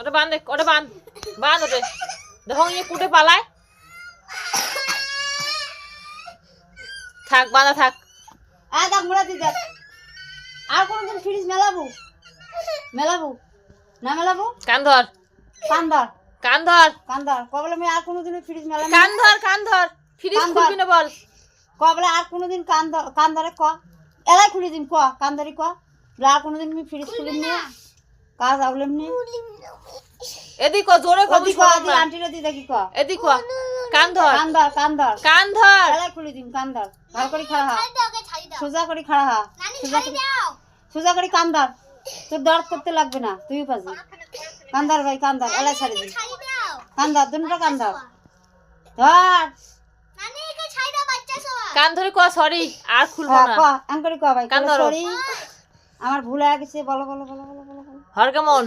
ওটা বাঁধ দেখ, ওটা বাঁধ বাঁধ ওটা। দেখো ইয়ে কুটে পালায়। থাক বাঁধা থাক। দেখ মোড়া দি দেখ। আর কোনদিন ফ্রিজ মেলাবো না মেলাবো? কান ধর কান ধর কান ধর কান ধর কবলে আমি আর কোনদিন ফ্রিজ মেলাবো কান ধর কান ধর। ফ্রিজ কান ধর। খুলবি না বল। কবলে আর কোনদিন কান ধরে ক এলাই খুলি দিন ক কান ধরি ক আর কোনদিন আমি ফ্রিজ খুলিম না কাজ আউলেম নি এদিক জোরে কবি ক দি আন্টিরে দি দেখি ক এদিক কান ধর কান ধর কান ধর কান ধর। এলাই খুলি দিন কান ধর ভালো করে খাড়া হা সোজা করে খাড়া হা সোজা করে কান ধর তোর দর্দ করতে লাগবে না তুইও পাবি কান ধর ভাই কান ধর এলাই ছাড়ি দিন কান ধর দুটো কান ধর ধর কান ধরে ক সরি আর খুলবো না। ক আঙ্করি ক ভাই কান ধরো। সরি আমার ভুল হয়ে গেছে বলো বলো বলো বলো বলো হর কেমন